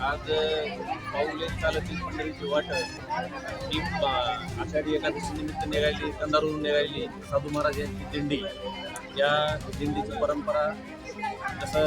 आज पाऊले चालत पंढरीची वाट ही आषाढी एकादशी निमित्त निघाली, कंधारवरून निघालेली साधू महाराज यांची दिंडी. या दिंडीची परंपरा जसं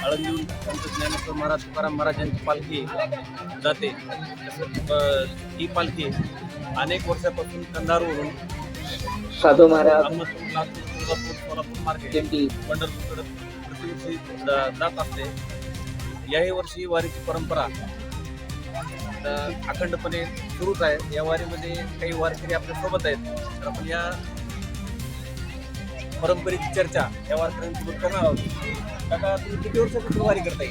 आळंदीहून संत ज्ञानेश्वर महाराज तुकाराम महाराज यांची पालखी जाते, तसं ही पालखी अनेक वर्षापासून कंधारवरून साधू महाराज अहमदपूर, लातूर, तुळजापूर, सोलापूर मार्गे दिंडी पंढरपूरकडे प्रतिवर्षी जात असते. याही वर्षी वारीची परंपरा अखंडपणे सुरूच आहे. या वारीमध्ये काही वारकरी आपल्या सोबत आहेत, तर आपण या परंपरेची चर्चा या वारकऱ्यांसोबत करणार आहोत. काका, तुम्ही किती वर्षापासून वारी करताय?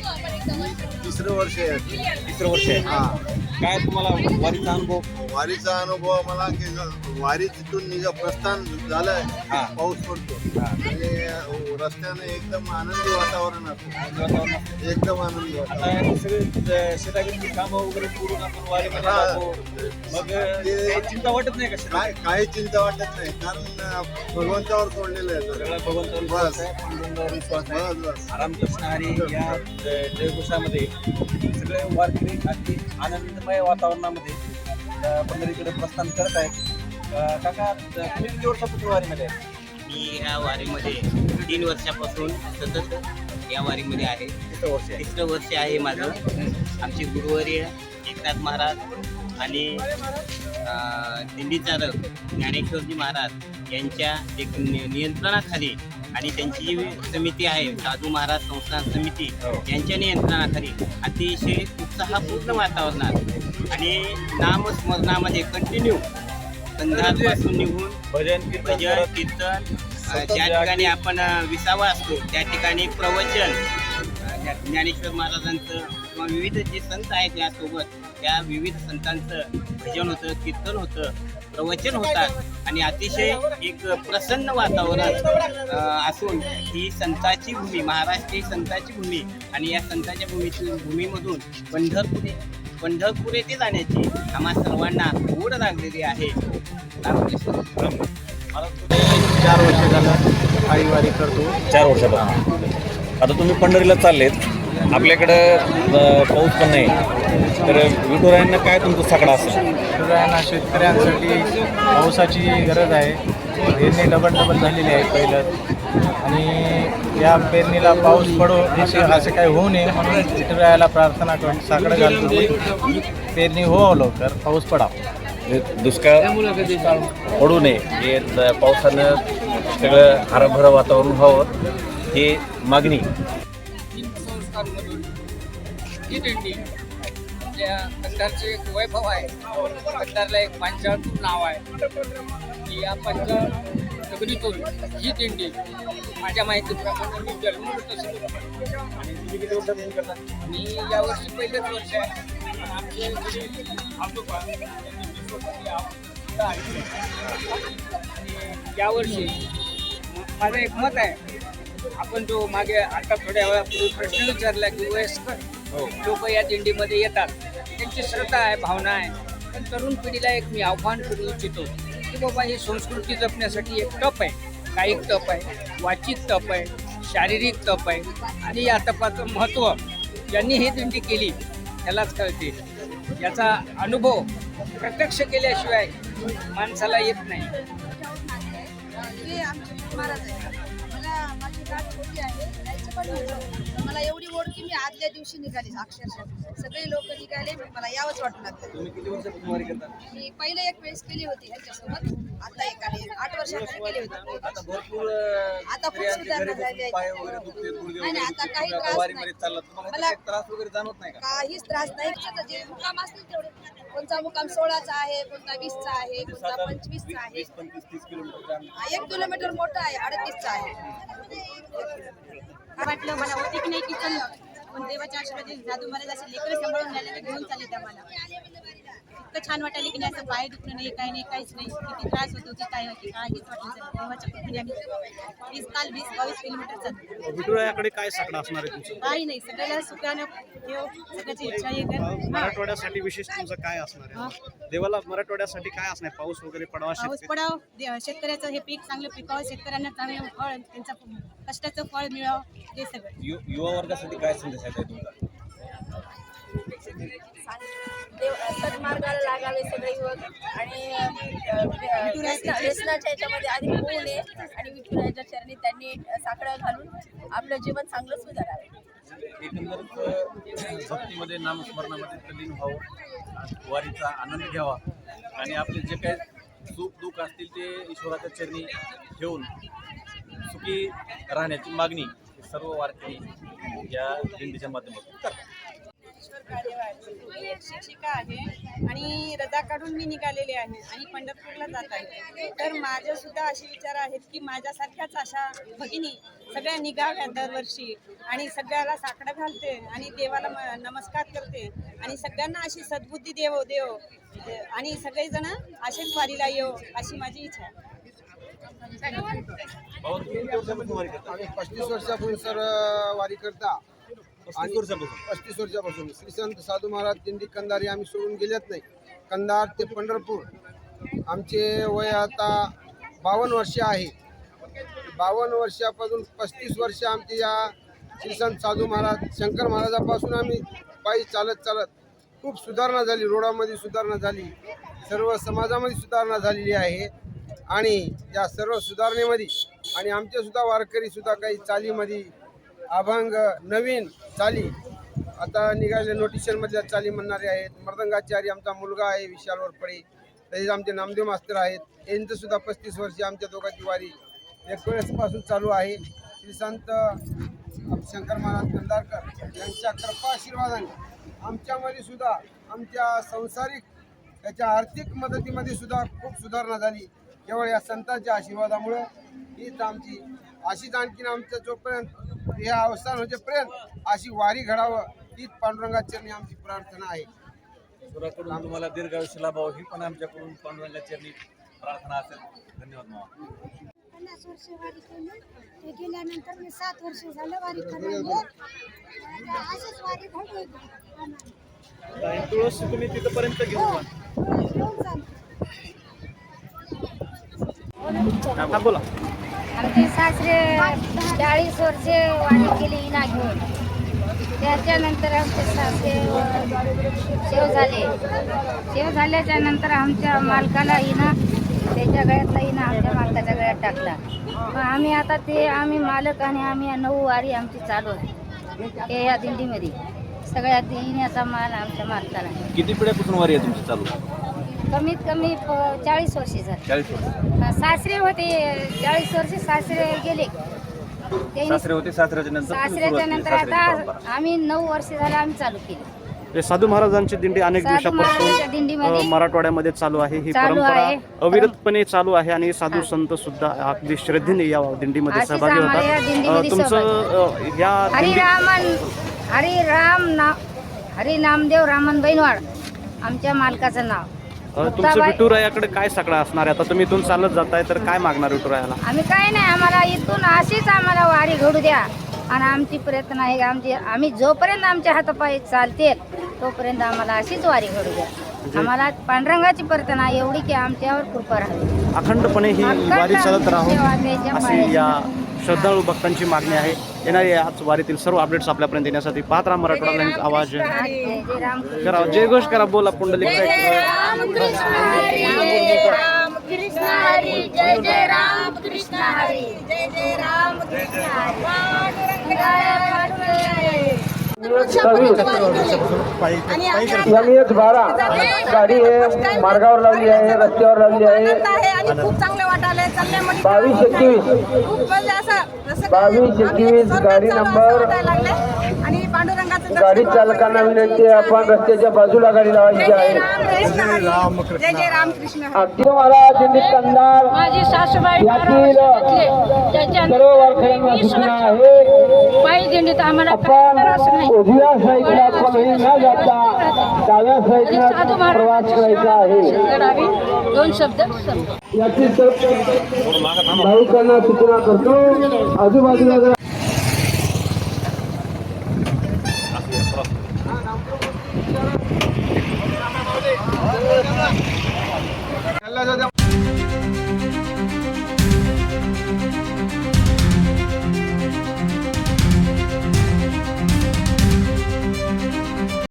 तिसरं वर्ष आहे. तिसरं वर्ष आहे. हा, काय तुम्हाला वारीचा अनुभव? वारीचा अनुभव मला की वारी तिथून प्रस्थान झालं, हा. पाऊस पडतो आणि रस्त्याने एकदम आनंदी वातावरण असतं, एकदम आनंदी वातावरण. आता सगळे शेताकडची कामं वगैरे करून आपण वारीमध्ये हा. जातो. मग काही चिंता वाटत नाही का शेतात? काही चिंता वाटत नाही, कारण भगवंतावर सोडलेलं आहे सगळं भगवंतावर विश्वास आहे, पांडुरंगावर विश्वास आहे. बस. रामकृष्ण हरी या जयघोषामध्ये सगळे वारकरी अगदी आनंदमय वातावरणामध्ये पंढरीकडे प्रस्थान करत आहेत. काका, तुम्ही किती वर्षापासून वारीमध्ये आहे? मी या वारीमध्ये 3 वर्षापासून सतत या वारीमध्ये आहे. तिसरं वर्ष आहे. तिसरं वर्ष आहे माझं. आमचे गुरुवर्य एकनाथ महाराज आणि दिंडी चालक ज्ञानेश्वरजी महाराज यांच्या एक नियंत्रणाखाली आणि त्यांची जी समिती आहे साधू महाराज संस्थान समिती यांच्या नियंत्रणाखाली अतिशय उत्साहपूर्ण वातावरणात आणि नामस्मरणामध्ये कंटिन्यू कंधारपासून निघून भजन कीर्तन भजन कीर्तन ज्या ठिकाणी आपण विसावा असतो त्या ठिकाणी प्रवचन ज्ञानेश्वर महाराजांचं किंवा विविध जे संत आहेत यासोबत त्या विविध संतांचं भजन होतं, कीर्तन होतं, प्रवचन होतात आणि अतिशय एक प्रसन्न वातावरण असून ही संताची भूमी, महाराष्ट्र ही संताची भूमी आणि या संतांच्या भूमीमधून पंढरपूर येथे जाण्याची आम्हा सर्वांना ओढ लागलेली आहे. रामकृष्ण. मला तुम्ही 4 वर्ष झालं आई वारी करतो. 4 वर्षापासून आता तुम्ही पंढरीला चाललेत. आपल्याकडं पाऊस पण नाही, तर विठुरायांना काय तुमचं सगळं असेल? विठुरायांना शेतकऱ्यांसाठी पावसाची गरज आहे. पेरणी डबल झालेली आहे पहिलं, आणि या पेरणीला पाऊस पडो असं काही होऊ नये म्हणून विठुरायाला प्रार्थना करून साकडं घालतो की पेरणी हो लवकर, पाऊस पडावा. दुष्काळ पडू नये, हे पावसानं सगळं हरभरं वातावरण व्हावं ही मागणी. संस्थांमधून ही दिंडी आपल्या कंधारचं एक वैभव आहे. कंधारला एक पांचाळपूर नाव आहे की या पांचाळ नगरीतून ही दिंडी माझ्या माहितीप्रमाणे मी जन्मलो तसं मी यावर्षी पहिलेच वर्ष आहे. आमचे घरी आजोबा यांनी विश्वपती आहे. आणि यावर्षी माझं एक मत आहे, आपण जो मागे आता थोड्या वेळापूर्वी प्रश्न विचारला की वयस्कर लोक या दिंडीमध्ये येतात, त्यांची श्रद्धा आहे, भावना आहे. पण तरुण पिढीला एक मी आव्हान करू इच्छितो की बाबा ही संस्कृती जपण्यासाठी एक तप आहे, कायिक तप आहे, वाचिक तप आहे, शारीरिक तप आहे. आणि या तपाचं महत्त्व ज्यांनी ही दिंडी केली त्यालाच कळते. याचा अनुभव प्रत्यक्ष केल्याशिवाय माणसाला येत नाही. हे आमचे महाराज आहे. मला माझी गाठ छोटी आहे, जायचं पण नव्हतं. मला एवढी ओढ की मी आदल्या दिवशी निघाली. अक्षरशः सगळे लोक निघाले, मला यावंच वाटू लागलं. तुम्ही किती वर्षापासून वारी करता? मी पहिले एक वेळेस केली होती ह्यांच्यासोबत, आता एकाने 8 वर्षाखाली केली होती. आता भरपूर आता खूप सुधारणा झाली आहे. पाय वगैरे दुखते, गुडघे नाही, वगैरे आता दुखते. काही तुम्ही आता त्रास वारीमध्ये नाही. चालला, तुम्हाला मला- काही त्रास वगैरे जाणवत नाही का? काहीच त्रास नाही. जे मुक्काम असतील तेवढे, कोणता मुक्काम 16चा आहे, कोणता 20चा आहे, कोणता 25चा आहे. 20, 25, 30 किलोमीटर हा, 1 किलोमीटर मोठा आहे, 38चा आहे. वाटलं मला होते की नाही की चल, पण देवाच्या आशीर्वादाने साधू महाराज असे लेकरं सांभाळून झाले घेऊन चालले त्या मला. इतकं छान वाटायला की नाही, असं पाय दुखणं नाही, काही नाही, काहीच नाही. किती त्रास होतो की काय होती काहीच वाटलं नाही. देवाच्या कृपेने आम्ही 20-22 किलोमीटर चालतो. विठुरायाकडे काय साकडं असणार आहे तुमचं? काही नाही, सगळ्याला सुखानं ठेव, सगळ्याची इच्छा आहे कर. मराठवाड्यासाठी विशेष तुमचं काय असणार आहे? देवाला मराठवाड्यासाठी काय असणार? पाऊस वगैरे पडावा, पाऊस शेतकरी पडाव, शेतकऱ्याचं हे पीक चांगलं पिकावं, शेतकऱ्यांना चांगलं फळ, त्यांचा कष्टाचं फळ मिळावं, हे सगळं. युवा वर्गासाठी काय संदेश आहे तुमचा? सन्मार्गाला लागावे सगळे युवक आणि व्यसनाच्या याच्यामध्ये अधिक होऊ नये आणि विठुरायाच्या चरणी त्यांनी साकडं घालून आपलं जीवन चांगलं सुधारावे. एकंदरीत भक्तीमध्ये नामस्मरणामध्ये तल्लीन व्हावं, वारीचा आनंद घ्यावा आणि आपले जे काही सुख दुःख असतील ते ईश्वराच्या चरणी ठेवून सुखी राहण्याची मागणी सर्व वारकरी या दिंडीच्या माध्यमातून करतात. मी एक शिक्षिका आहे आणि रजा काढून मी निघालेली आहे आणि पंढरपूरला जात आहे. तर माझे सुद्धा असे विचार आहेत की माझ्यासारख्याच अशा भगिनी सगळ्या निघाव्या दरवर्षी आणि सगळ्याला साकडं घालते आणि देवाला नमस्कार करते आणि सगळ्यांना अशी सद्बुद्धी देव देव आणि सगळेजण असेच वारीला येऊ अशी माझी इच्छा आहे. आम्ही 35 वर्षापासून सर वारी करता. 35 वर्षापासून श्री संत साधू महाराज दिंडी कंधारी आम्ही सोडून गेलेच नाही. कंधार ते पंढरपूर आमचे वय आता 52 वर्ष आहे. 52 वर्षापासून 35 वर्ष आमची या श्री संत साधू महाराज शंकर महाराजापासून आम्ही पायी चालत खूप सुधारणा झाली. रोडामध्ये सुधारणा झाली, सर्व समाजामध्ये सुधारणा झालेली आहे आणि या सर्व सुधारणेमध्ये आणि आमचे सुद्धा वारकरी सुद्धा काही चालीमध्ये अभंग नवीन चाली आता निघालेल्या नोटिशनमधल्या चाली म्हणणारे आहेत. मृदंगाचारी आमचा मुलगा आहे विशाल वरपडे, तसेच आमचे नामदेव मास्तर आहेत. यांचं सुद्धा 35 वर्षे आमच्या दोघांची वारी एक वेळेसपासून चालू आहे. श्री संत शंकर महाराज कंधारकर यांच्या कृपा आशीर्वादाने आमच्यामध्ये सुद्धा आमच्या संसारिक याच्या आर्थिक मदतीमध्ये सुद्धा खूप सुधारणा झाली. केवळ या संतांच्या आशीर्वादामुळं हीच आमची अशीच आणखीन आमच्या जोपर्यंत हे अवसान होतेपर्यंत अशी वारी घडावं हीच पांडुरंगाच्या चरणी आमची प्रार्थना आहे. ईश्वराकडून तुम्हाला दीर्घायुष्य लाभावं ही पण आमच्याकडून पांडुरंगाच्या चरणी प्रार्थना असेल. धन्यवाद मामा. 50 वर्ष वारी केली, ते गेल्यानंतर मी 7 वर्ष झालं वारी करायला. असंच वारी घडली. तुळस तुम्ही तिथपर्यंत घेऊन बोला. आमचे सासरे 40 वर्षे वारी केली इना घेऊन. त्याच्यानंतर आमचे सासरे शेव झाल्याच्या नंतर आमच्या मालकाला इना त्याच्या गळ्यातला इना आमच्या मालकाच्या गळ्यात टाकला. मग आम्ही आता ते आम्ही मालक आणि आम्ही 9 वारी आमची चालू आहे हे या दिंडीमध्ये. सगळ्यात इण्याचा माल आमच्या मालकाला. किती पिढ्यापासून वारी आहे तुमची चालू? कमीत कमी 40 वर्षे झाली. 40 वर्ष. सासरे होते 40 वर्षे, सासरे गेले. सासरे होते, सासऱ्याच्या नंतर आता आम्ही 9 वर्ष झालं आम्ही चालू केली. साधू महाराजांची दिंडी अनेक दिवसापासून मराठवाड्यामध्ये चालू आहे. ही परंपरा अविरतपणे चालू आहे आणि साधू संत सुद्धा अगदी श्रद्धेने या दिंडीमध्ये सहभागी होतात. तुमचं या हरी नामदेव रामन बैनवाड आमच्या मालकाचं नाव. तुमचं विठुरायाकडे काय सगळं असणार आहे? आता तुम्ही इथून चालत जाताय तर काय मागणार विठुरायाला? आम्ही काय नाही, आम्हाला इथून अशीच आम्हाला वारी घडू द्या आणि आमची प्रयत्न आहे आम्ही जोपर्यंत आमच्या हातापायी चालते तोपर्यंत आम्हाला अशीच वारी घडू द्या. आम्हाला पांडुरंगाची प्रार्थना एवढी की आमच्यावर कृपा राहावी. अखंडपणे ही वारी चालत राहू अशी या श्रद्धाळू भक्तांची मागणी आहे. येणाऱ्या याच वारीतील सर्व अपडेट्स आपल्यापर्यंत येण्यासाठी पाहत राहा मराठवाडा लाईव्ह आवाज. करा जय घोष करा, बोला पुंडलिक. M12 गाडी आहे मार्गावर लावली आहे, रस्त्यावर लावली आहे. खूप चांगले वाटायला चालण्यामध्ये 2221 गाडी नंबर. आणि पांडुरंगाचं गाडी चालकांना विनंती आहे आपण रस्त्याच्या बाजूला गाडी लावायची आहे. जय जय रामकृष्ण. अगदी महाराज दिंडी कंधार माझी सासूबाई यातील सर्व वारकऱ्यांना सूचना आहे पायी दिंडीत आम्हाला आपण उजव्या साईडला कोणीही न जाता डाव्या साईडला प्रवास करायचा आहे. 2 शब्द याची भाविकांना सूचना करतो. आजूबाजूला जरा